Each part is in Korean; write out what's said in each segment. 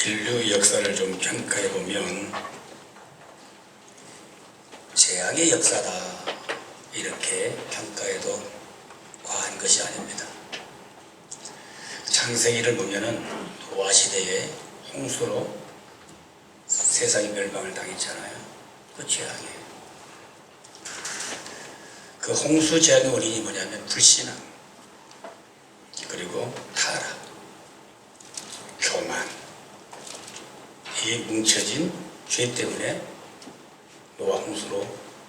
인류 역사를 좀 평가해 보면 재앙의 역사다 이렇게 평가해도 과한 것이 아닙니다. 창세기를 보면은 노아 시대에 홍수로 세상이 멸망을 당했잖아요. 그 재앙이에요. 그 홍수 재앙의 원인이 뭐냐면 불신앙, 그리고 타락, 교만, 이 뭉쳐진 죄 때문에 노아 홍수로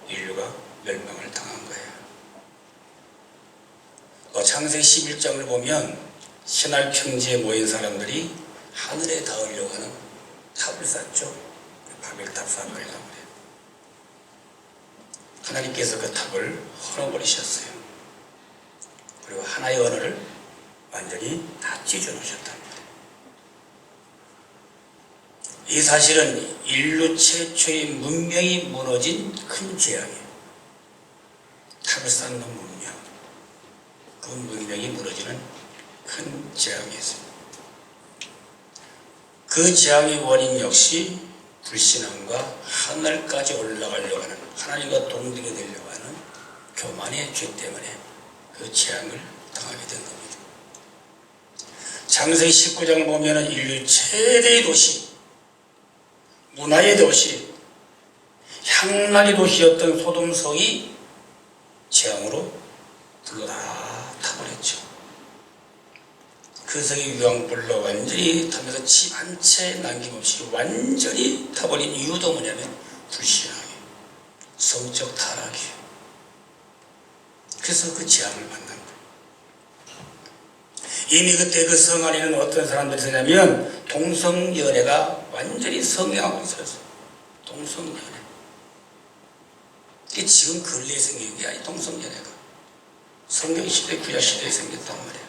인류가 멸망을 당한 거예요. 창세기 11장을 보면 신할 평지에 모인 사람들이 하늘에 닿으려고 하는 탑을 쌓죠. 바벨탑 사건이라고 그래요. 하나님께서 그 탑을 헐어버리셨어요. 그리고 하나의 언어를 완전히 다 찢어놓으셨단 말이에요. 이 사실은 인류 최초의 문명이 무너진 큰 재앙이에요. 탑을 쌓는 문명, 그 문명이 무너지는 큰 재앙이었습니다. 그 재앙의 원인 역시 불신앙과 하늘까지 올라가려고 하는, 하나님과 동등이 되려고 하는 교만의 죄 때문에 그 재앙을 당하게 된 겁니다. 창세기 19장을 보면 인류 최대의 도시, 문화의 도시, 향락의 도시였던 소돔성이 재앙으로 불로 다 타버렸죠. 그 성이 유황불로 완전히 타면서 집 한 채 남김없이 완전히 타버린 이유도 뭐냐면 불신앙이에요. 성적 타락이에요. 그래서 그 재앙을 만난 거예요. 이미 그때 그 성 안에는 어떤 사람들이 있었냐면 동성연애가 완전히 성행하고 있었어요. 동성연애. 이게 지금 근래에 생긴 게 아니, 동성연애가. 성경시대, 구약시대에 생겼단 말이에요.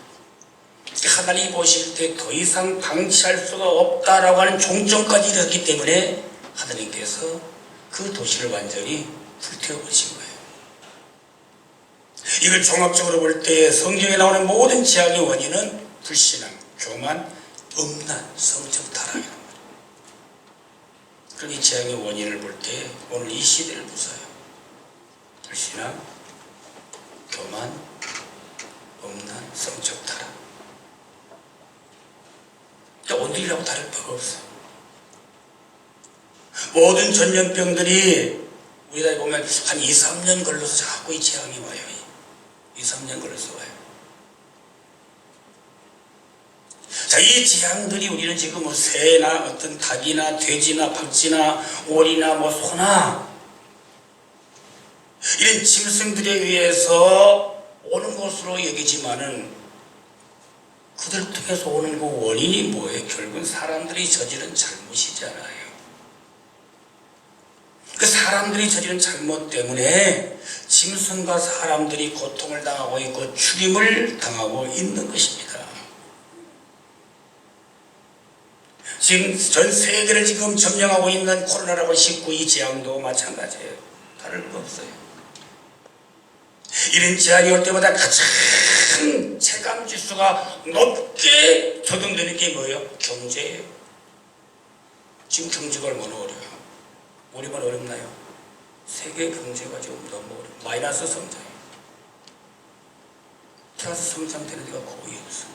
하나님이 보실 때 더 이상 방치할 수가 없다라고 하는 종점까지 이르렀기 때문에 하나님께서 그 도시를 완전히 불태워버리신 거예요. 이걸 종합적으로 볼 때 성경에 나오는 모든 재앙의 원인은 불신앙, 교만, 음란, 성적 타락이란 말이에요. 그럼 이 재앙의 원인을 볼 때 오늘 이 시대를 보세요. 불신앙, 교만, 음란, 성적 타락. 오늘이라고 다를 바가 없어요. 모든 전염병들이 우리나라에 보면 한 2, 3년 걸려서 자꾸 이 재앙이 와요. 2, 3년 걸려서 와요. 자, 이 재앙들이 우리는 지금 뭐 새나 어떤 닭이나 돼지나 박쥐나 오리나 뭐 소나 이런 짐승들에 의해서 오는 것으로 여기지만은 그들 통해서 오는 그 원인이 뭐예요? 결국은 사람들이 저지른 잘못이잖아요. 그 사람들이 저지른 잘못 때문에 짐승과 사람들이 고통을 당하고 있고 죽임을 당하고 있는 것입니다. 지금 전 세계를 지금 점령하고 있는 코로나라고 19 이 재앙도 마찬가지예요. 다를 거 없어요. 이런 재앙이 올 때마다 가장 체감 지수가 높게 적용되는 게 뭐예요? 경제예요. 지금 경제가 얼마나 어려워요. 우리만 어렵나요? 세계 경제가 지금 너무 어려워요. 마이너스 성장이에요. 플러스 성장되는 데가 거의 없어요.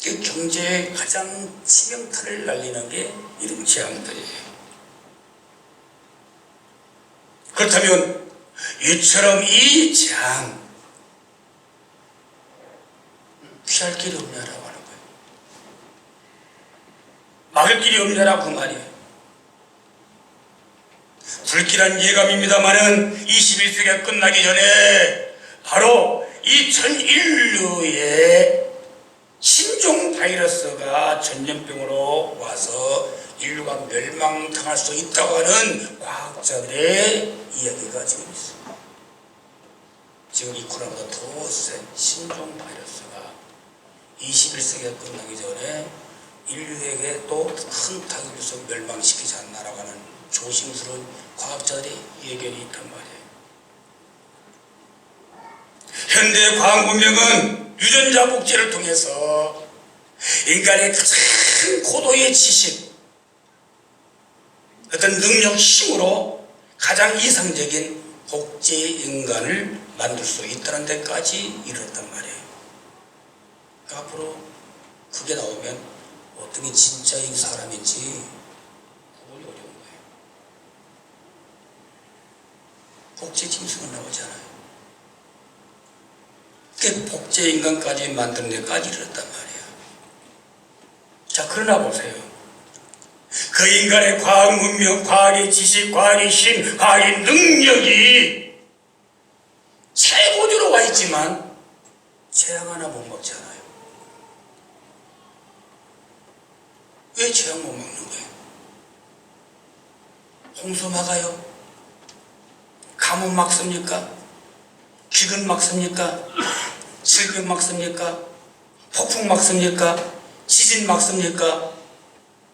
그 경제에 가장 치명타를 날리는 게 이런 재앙들이에요. 그렇다면 이처럼 이 재앙 피할 길이 없냐라고 하는 거예요. 막을 길이 없냐라고 그 말이에요. 불길한 예감입니다만은 21세기가 끝나기 전에 바로 이 전 인류의 신종 바이러스가 전염병으로 와서 인류가 멸망당할 수 있다고 하는 과학자들의 이야기가 지금 있습니다. 지금 이 코로나보다 더 센 신종 바이러스가 21세기가 끝나기 전에 인류에게 또 큰 타격을 줘서 멸망시키지 않나라고 하는 조심스러운 과학자들의 예견이 있단 말이에요. 현대 과학 문명은 유전자 복제를 통해서 인간의 가장 큰 고도의 지식, 어떤 능력, 힘으로 가장 이상적인 복제 인간을 만들 수 있다는 데까지 이르렀단 말이에요. 그러니까 앞으로 그게 나오면 어떤 게 진짜인 사람인지 구분이 어려운 거예요. 복제 짐승은 나오잖아요. 그 복제 인간까지 만드는 데까지 이르렀단 말이에요. 자, 그러나 보세요. 그 인간의 과학 문명, 과학의 지식, 과학의 힘, 과학의 능력이 최고조로 와 있지만 재앙 하나 못 먹잖아요. 왜 재앙 못 먹는 거예요? 홍수 막아요? 가뭄 막습니까? 기근 막습니까? 질병 막습니까? 폭풍 막습니까? 지진 막습니까?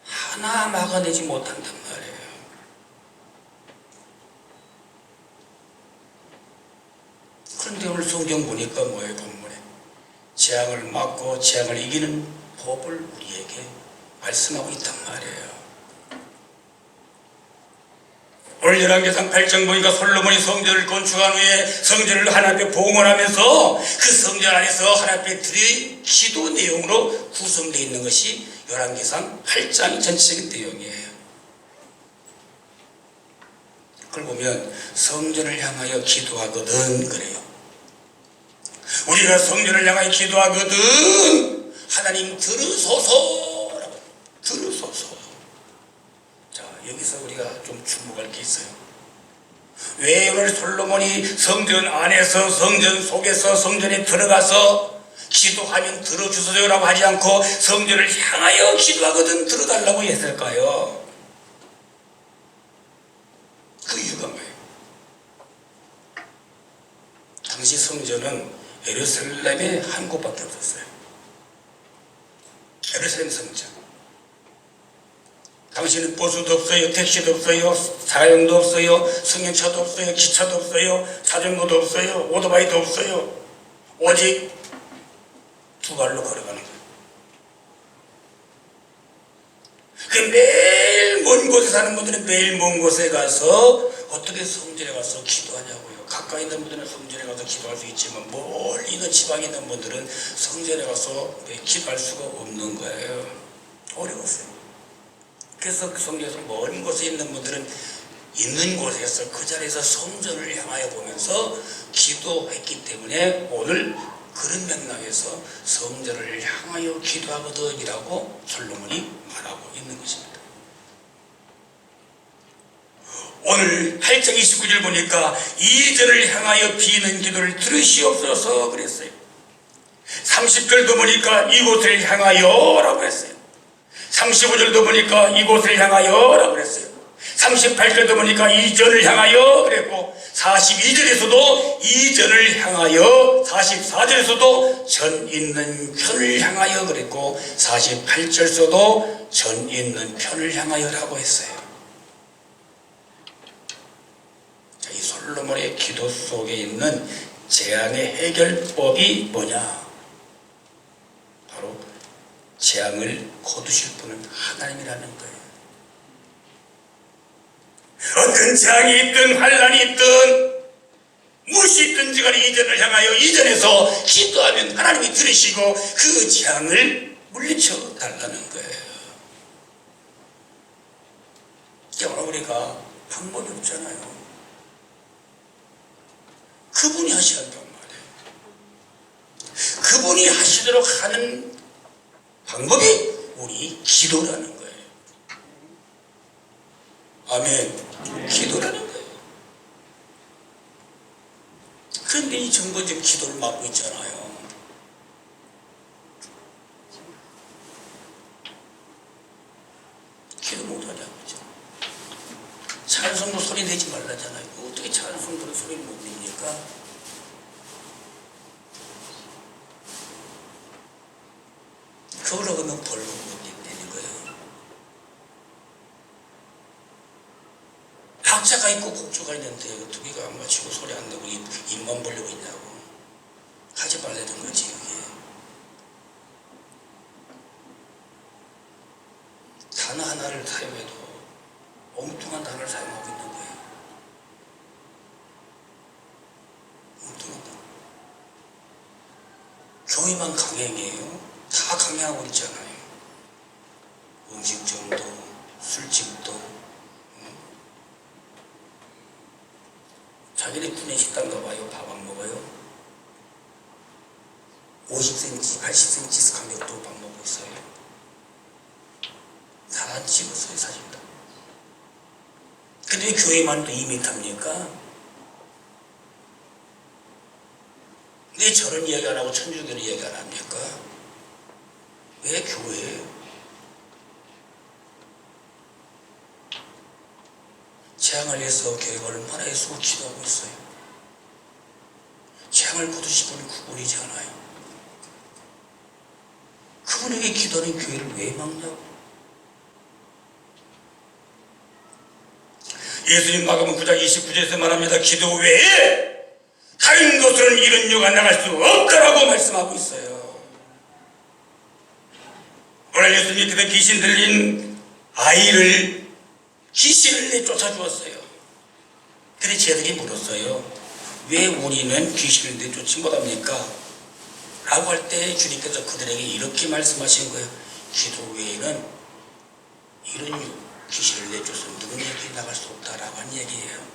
하나 막아내지 못한단 말이에요. 그런데 오늘 성경 보니까 뭐예요? 본문에 재앙을 막고 재앙을 이기는 법을 우리에게 말씀하고 있단 말이에요. 오늘 열왕기상 8장 보니까 솔로몬이 성전을 건축한 후에 성전을 하나님 앞에 봉헌하면서 그 성전 안에서 하나님 앞에 드린 기도 내용으로 구성되어 있는 것이 열왕기상 8장의 전체적인 내용이에요. 그걸 보면 성전을 향하여 기도하거든 그래요. 우리가 성전을 향하여 기도하거든 하나님 들으소서라고. 들으소서. 자, 여기서 우리가 좀 주목할 게 있어요. 왜 오늘 솔로몬이 성전 안에서 성전 속에서 성전에 들어가서 기도하면 들어주소서라고 하지 않고 성전을 향하여 기도하거든 들어달라고 했을까요? 그 이유가 뭐예요? 당시 성전은 예루살렘에 한 곳밖에 없었어요. 예루살렘 성전. 당시는 버스도 없어요, 택시도 없어요, 자가용도 없어요, 승용차도 없어요, 기차도 없어요, 자전거도 없어요, 오토바이도 없어요. 오직 두 발로 걸어가는 거예요. 그 매일 먼 곳에 사는 분들은 매일 먼 곳에 가서 어떻게 성전에 가서 기도하냐고요. 가까이 있는 분들은 성전에 가서 기도할 수 있지만 멀리 있는 지방에 있는 분들은 성전에 가서 기도할 수가 없는 거예요. 어려웠어요. 그래서 그 성전에서 먼 곳에 있는 분들은 있는 곳에서 그 자리에서 성전을 향하여 보면서 기도했기 때문에 오늘 그런 맥락에서 성전을 향하여 기도하거든이라고 솔로몬이 말하고 있는 것입니다. 오늘 8장 29절 보니까 이 전을 향하여 비는 기도를 들으시옵소서 그랬어요. 30절도 보니까 이곳을 향하여 라고 했어요. 35절도 보니까 이곳을 향하여 라고 했어요. 38절도 보니까 이 전을 향하여 그랬고 42절에서도 이 전을 향하여 44절에서도 전 있는 편을 향하여 그랬고 48절에서도 전 있는 편을 향하여 라고 했어요. 자, 이 솔로몬의 기도 속에 있는 재앙의 해결법이 뭐냐? 바로 재앙을 거두실 분은 하나님이라는 거예요. 어떤 재앙이 있든 환란이 있든 무엇이 있든지 간에 이전을 향하여 이전에서 기도하면 하나님이 들으시고 그 재앙을 물리쳐 달라는 거예요. 그러나 우리가 방법이 없잖아요. 그분이 하시란단 말이에요. 그분이 하시도록 하는 방법이 우리 기도라는 거예요. 아멘. 기도라는 거예요. 그런데 이 정부 지금 기도를 막고 있잖아요. 기도 못하냐고 그죠. 찬송도 소리 내지 말라잖아요. 어떻게 찬송도 소리를 못 냅니까? 그걸로 그러면 벌금 못 내는 거예요. 박자가 있고 곡조가 있는데 두 개가 안 맞추고 소리 안 내고 입만 벌리고 있냐고. 하지 말라는 거지 그게. 단어 하나를 사용해도 엉뚱한 단어를 사용하고 있는 거예요. 엉뚱한 단어. 교회만 강행이에요. 다 강행하고 있잖아요. 음식점도, 술집도. 자기네 군내 식당 가봐요. 밥 안 먹어요. 50cm, 80cm 간격도 밥 먹고 있어요. 다 찍었어요, 사실 다. 근데 교회만 또 2m입니까? 왜 저런 이야기 안 하고 천주교는 이야기 안 합니까? 왜 교회예요? 재앙을 위해서 교회가 얼마나 애쓰고 기도하고 있어요. 재앙을 거두신 분이 그분이지 않아요. 그분에게 기도하는 교회를 왜 막냐고. 예수님 마가복음 9장 29절에서 말합니다. 기도 외에 다른 것으로는 이런 유가 나갈 수 없다라고 말씀하고 있어요. 오늘 예수님께서 귀신 들린 아이를 귀신을 내쫓아 주었어요. 그래서 쟤들이 물었어요. 왜 우리는 귀신을 내쫓지 못합니까? 라고 할 때 주님께서 그들에게 이렇게 말씀하신 거예요. 기도 외에는 이런 귀신을 내쫓으면 누구에게 나갈 수 없다라고 한 얘기예요.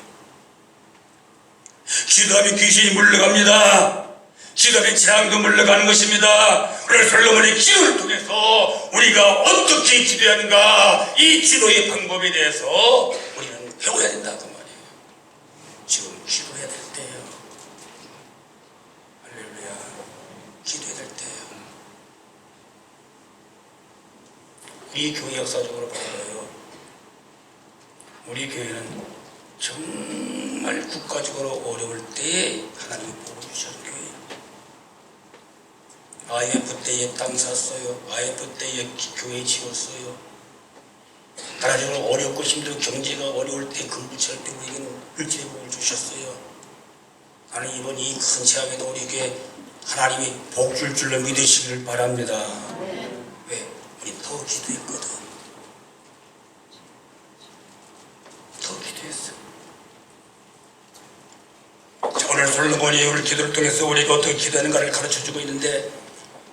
기도하면 귀신이 물러갑니다. 기도하면 재앙도 물러가는 것입니다. 오늘 솔로몬의 기도를 통해서 우리가 어떻게 기도해야 하는가, 이 기도의 방법에 대해서 우리는 배워야 된다 그 말이에요. 지금 기도해야 될 때예요. 할렐루야. 기도해야 될 때예요. 우리 교회 역사적으로 봐요. 우리 교회는 정말 국가적으로 어려울 때 하나님이 보호주시는 교회예요. IF 때에 땅 샀어요. IF 때에 교회 지었어요. 나라적으로 어렵고 힘들고 경제가 어려울 때 근부치할 때 우리에게는 일제히 복을 주셨어요. 나는 이번 이 큰 재앙에도 우리에게 하나님이 복 줄 줄로 믿으시기를 바랍니다. 왜? 우리 더 기도했거든. 더 기도했어요. 오늘 솔로몬이 오늘 기도를 통해서 우리가 어떻게 기도하는가를 가르쳐주고 있는데,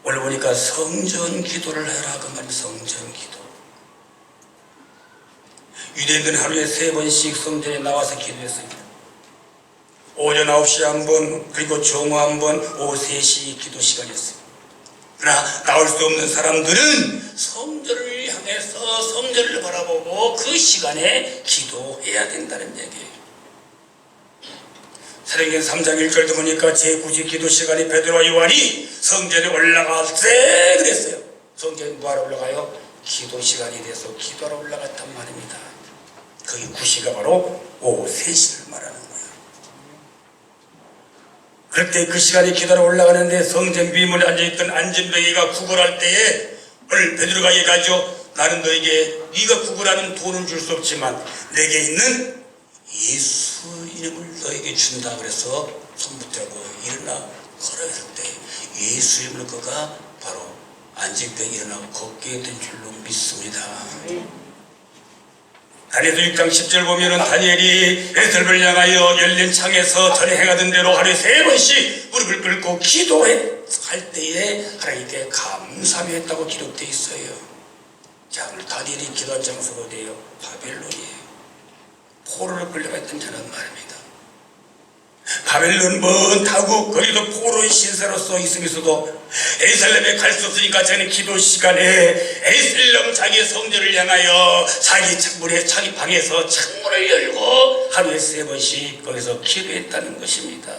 오늘 보니까 성전 기도를 해라 그 말이 성전 기도. 유대인들은 하루에 3번씩 성전에 나와서 기도했습니다. 오전 9시에 한 번, 그리고 정오 한 번, 오후 3시 기도 시간이었어요. 그러나 나올 수 없는 사람들은 성전을 향해서 성전을 바라보고 그 시간에 기도해야 된다는 얘기예요. 사도행전 3장 1절도 보니까 제9지 기도 시간에 베드로와 요한이 성전에 올라갈 때 그랬어요. 성전에 뭐하러 올라가요? 기도 시간이 돼서 기도하러 올라갔단 말입니다. 거기 9시가 바로 오후 3시를 말하는 거예요. 그때 그 시간에 기도하러 올라가는데 성전 비문에 앉아있던 안전뱅이가 구걸할 때에 오늘 베드로가 얘기하죠. 나는 너에게 네가 구걸하는 돈은 줄 수 없지만 내게 있는 예수 이름을 너에게 준다. 그래서 손 붙들고 일어나 걸어갈 때 예수 이름으로 그가 바로 안직병 일어나고 걷게 된 줄로 믿습니다. 다니엘서 6장 10절 보면은 다니엘이 에스더를 향하여 열린 창에서 전에 행하던 대로 하루에 3번씩 무릎을 꿇고 기도할 때에 하나님께 감사하며 했다고 기록되어 있어요. 자, 오늘 다니엘이 기도한 장소가 어디예요? 바벨론이에요. 포로를 끌려갔던 자는 말입니다. 바벨론 먼 타국, 거기도 포로의 신세로서 있으면서도 예루살렘에 갈 수 없으니까 자기는 기도 시간에 예루살렘 자기 성전을 향하여 자기 창문에 자기 방에서 창문을 열고 하루에 3번씩 거기서 기도했다는 것입니다.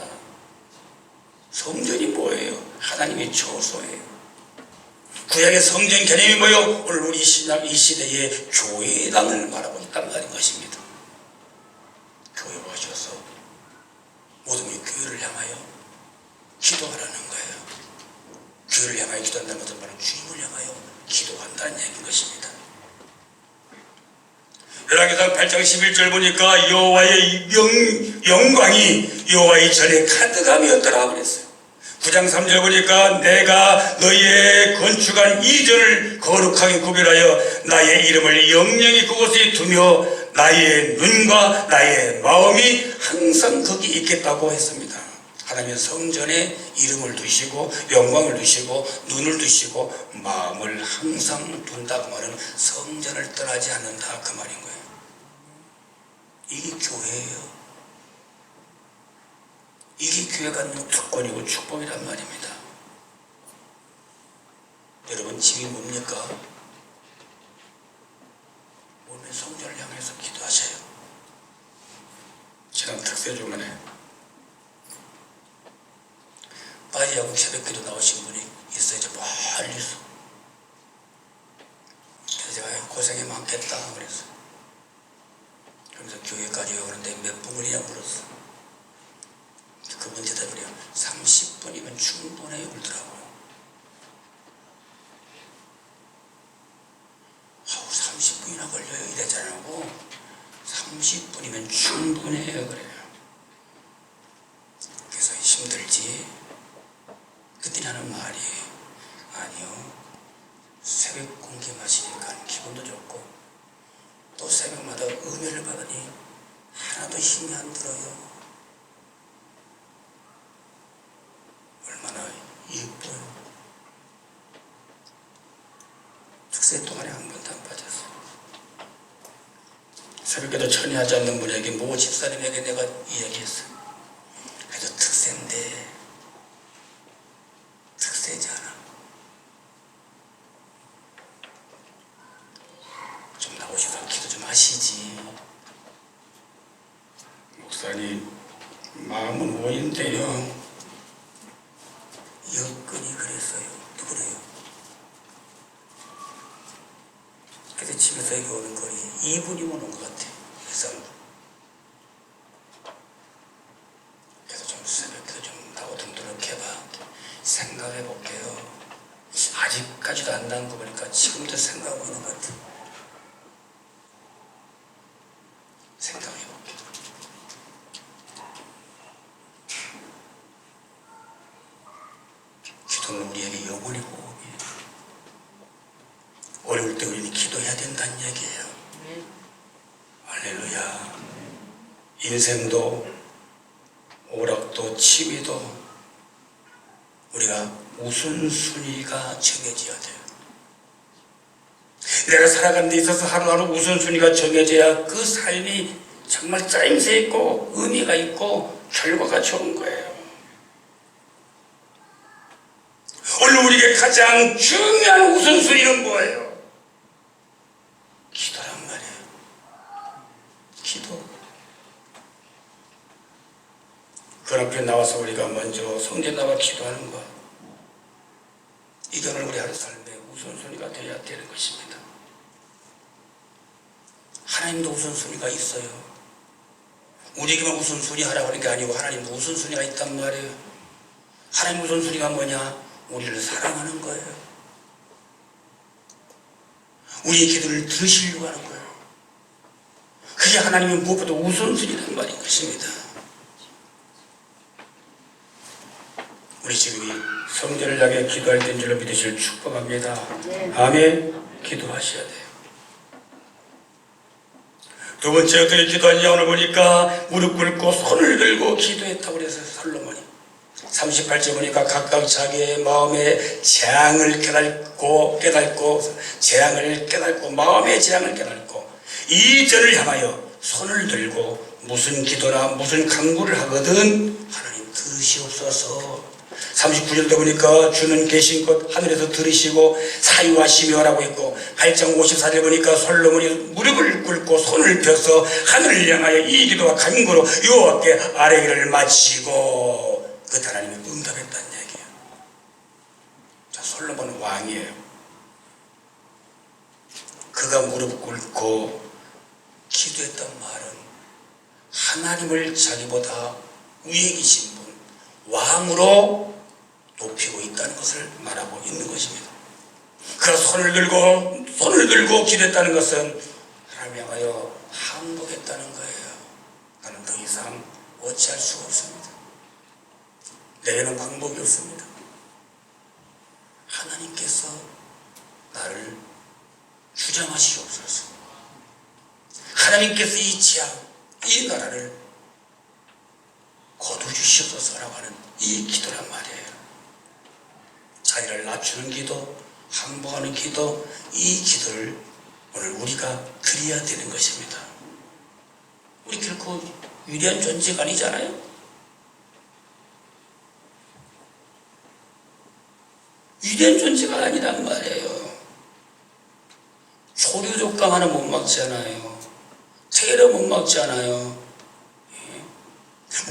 성전이 뭐예요? 하나님의 처소예요. 구약의 성전 개념이 뭐예요? 오늘 우리 신약 이 시대의 교회당을 말하고 있다는 것입니다. 교회 오셔서 모든 교회를 향하여 기도하라는 거예요. 교회를 향하여 기도한다는 것은 바로 주님을 향하여 기도한다는 얘기인 것입니다. 열왕기상 8장 11절 보니까 여호와의 영광이 여호와의 전에 가득함이었더라 그랬어요. 9장 3절 보니까 내가 너희의 건축한 이전을 거룩하게 구별하여 나의 이름을 영영히 그곳에 두며 나의 눈과 나의 마음이 항상 거기 있겠다고 했습니다. 하나님은 성전에 이름을 두시고 영광을 두시고 눈을 두시고 마음을 항상 둔다고 말은 성전을 떠나지 않는다 그 말인 거예요. 이게 교회예요. 이게 교회가 갖는 특권이고 축복이란 말입니다. 여러분 집이 뭡니까? 몸의 성전을 향해서 기도하세요. 지난 특세 주간에 빠지하고 새벽기도 나오신 분이 있어요. 저 멀리서. 그래서 제가 고생이 많겠다 그래서 그러면서 교회까지 오는데 몇 분이냐 물었어. 그분 대답이래요. 30분이면 충분해요 그러더라고요. 30분이나 걸려요 이랬잖아요. 30분이면 충분해요 그래요. 그래서 힘들지? 그때 하는 말이 아니요. 새벽 공기 마시니까 기분도 좋고 또 새벽마다 은혜를 받으니 하나도 힘이 안 들어요. 얼마나 예뻐요. 특세 동안에 한 번도 안 빠졌어요. 새벽에도 천의하지 않는 분에게 모 집사님에게 내가 이야기했어요. 그래도 특세인데 특세지 않아. 좀 나오셔서 기도 좀 하시지. 목사님 마음은 뭐인데요? 여건이 그랬어요. 누구래요? 그래서 집에서 여기 오는 거리 2분이면 오는 것 같아. 그래서 좀 새벽에 좀 나고 등도록 해봐. 생각해 볼게요. 아직까지도 안 나온 거 보니까 지금도 생각하고 있는 것 같아. 생각해 볼게요. 기도는 우리에게 영혼의 호흡이에요. 어려울 때 우리는 기도해야 된다는 얘기예요. 할렐루야. 인생도 오락도 취미도 우리가 우선순위가 정해져야 돼요. 내가 살아가는 데 있어서 하루하루 우선순위가 정해져야 그 삶이 정말 짜임새 있고 의미가 있고 결과가 좋은 거예요. 오늘 우리에게 가장 중요한 우선순위는 뭐예요? 기도란 말이에요. 기도. 그 앞에 나와서 우리가 먼저 성전 나와 기도하는 것. 이게 오늘 우리 하루 삶의 우선순위가 되어야 되는 것입니다. 하나님도 우선순위가 있어요. 우리에게만 우선순위 하라고 하는 게 아니고 하나님도 우선순위가 있단 말이에요. 하나님 우선순위가 뭐냐? 우리를 사랑하는 거예요. 우리의 기도를 들으시려고 하는 거예요. 그게 하나님의 무엇보다 우선순위란 말인 것입니다. 우리 지금 이 성전을 향해 기도할 때인 줄로 믿으시길 축복합니다. 아멘. 기도하셔야 돼요. 두 번째 어떻게 기도하냐 오늘 보니까 무릎 꿇고 손을 들고 기도했다고 그래서 솔로몬이 38절 보니까 각각 자기의 마음의 재앙을 깨닫고 재앙을 깨닫고 마음의 재앙을 깨닫고 이 절을 향하여 손을 들고 무슨 기도나 무슨 간구를 하거든 하나님 들으시옵소서. 39절도 보니까 주는 계신 곳 하늘에서 들으시고 사유하시며라고 했고 8장 54절 보니까 솔로몬이 무릎을 꿇고 손을 펴서 하늘을 향하여 이 기도와 간구로 여호와께 아뢰기를 마치고 그 하나님이 응답했다는 얘기예요. 자, 솔로몬은 왕이에요. 그가 무릎 꿇고 기도했던 말은 하나님을 자기보다 위에 계신 분, 왕으로 높이고 있다는 것을 말하고 있는 것입니다. 그가 손을 들고 기도했다는 것은 하나님 향하여 항복했다는 거예요. 나는 더 이상 어찌할 수가 없습니다. 내게는 방법이 없습니다. 하나님께서 나를 주장하시옵소서. 하나님께서 이 지향, 이 나라를 거두주시옵소서라고 하는 이 기도란 말이에요. 자기를 낮추는 기도, 항복하는 기도, 이 기도를 오늘 우리가 드려야 되는 것입니다. 우리 결코 위대한 존재가 아니잖아요. 위대한 존재가 아니란 말이에요. 초류족강 하나 못 막잖아요. 테러 못 막잖아요.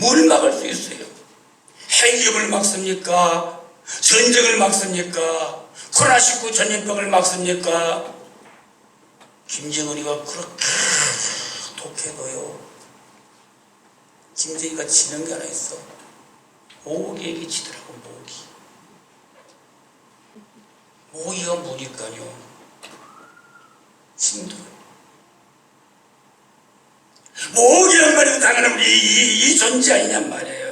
뭘 막을 수 있어요? 핵위협을 막습니까? 전쟁을 막습니까? 코로나19 전염병을 막습니까? 김정은이가 그렇게 독해도요. 김정은이가 지는 게 하나 있어. 모기에게 지더라고, 모기. 모기가 무니까요. 힘들어요. 모기란 말이고 당연히 우리 이 존재 아니냔 말이에요.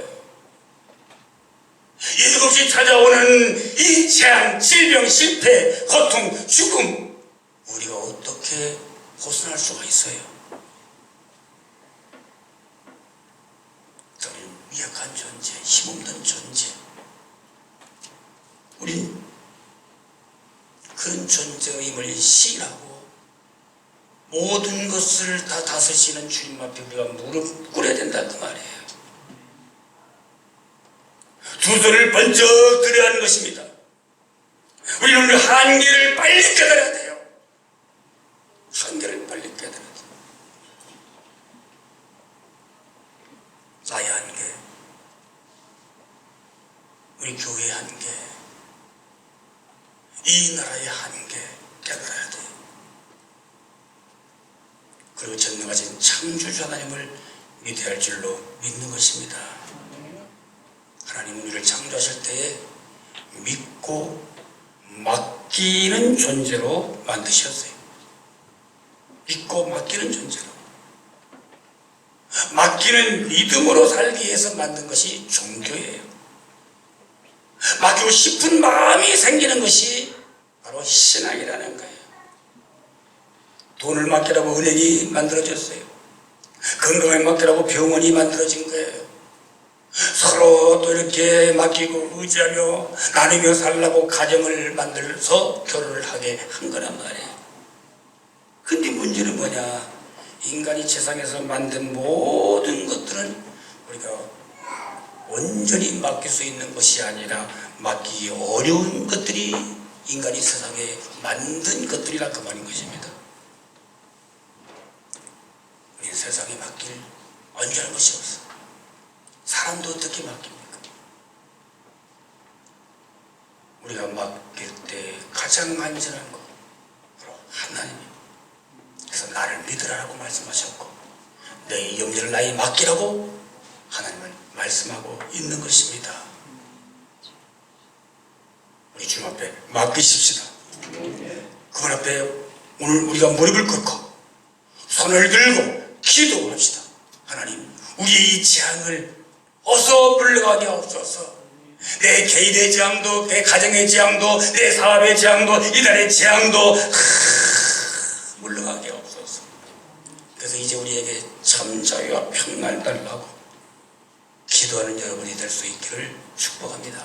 이득 없이 찾아오는 이 재앙, 질병, 실패, 고통, 죽음, 우리가 어떻게 벗어날 수가 있어요? 저는 미약한 존재, 힘없는 존재. 우린 그런 존재임을 시인하고 모든 것을 다 다스리시는 주님 앞에 우리가 무릎 꿇어야 된다 그 말이에요. 두 손을 번쩍 들어야 하는 것입니다. 우리는 오늘 한계를 빨리 깨달아야 돼요. 한계를 빨리 깨달아야 돼요. 나의 한계, 우리 교회의 한계, 이 나라의 한계 깨달아야 돼요. 그리고 전능하신 창조주 하나님을 믿어야 할 줄로 믿는 것입니다. 하나님은 우리를 창조하실 때에 믿고 맡기는 존재로 만드셨어요. 믿고 맡기는 존재로. 맡기는 믿음으로 살기 위해서 만든 것이 종교예요. 맡기고 싶은 마음이 생기는 것이 바로 신앙이라는 거예요. 돈을 맡기라고 은행이 만들어졌어요. 건강을 맡기라고 병원이 만들어진 거예요. 서로 또 이렇게 맡기고 의지하며 나누며 살라고 가정을 만들어서 결혼을 하게 한 거란 말이에요. 근데 문제는 뭐냐? 인간이 세상에서 만든 모든 것들은 우리가 온전히 맡길 수 있는 것이 아니라 맡기기 어려운 것들이 인간이 세상에 만든 것들이라 그 말인 것입니다. 우리는 세상에 맡길 언제할 것이 없어. 사람도 어떻게 맡깁니까? 우리가 맡길 때 가장 안전한 것 바로 하나님이에요. 그래서 나를 믿으라고 말씀하셨고 내 염려를 나에게 맡기라고 하나님을 말씀하고 있는 것입니다. 우리 주님 앞에 맡기십시다. 그분 앞에 오늘 우리가 무릎을 꿇고 손을 들고 기도합시다. 하나님, 우리의 이 재앙을 어서 물러가게 하옵소서. 내 개인의 재앙도, 내 가정의 재앙도, 내 사업의 재앙도, 이달의 재앙도 물러가게 하옵소서. 그래서 이제 우리에게 참 자유와 평안을 달라고 기도하는 여러분이 될 수 있기를 축복합니다.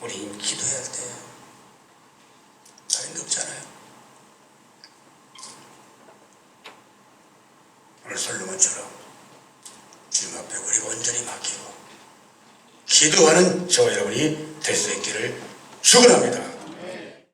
우리 기도해야 할 때 다른 게 없잖아요. 오늘 솔로몬처럼 주님 앞에 우리가 온전히 맡기고 기도하는 저와 여러분이 될 수 있기를 축원합니다.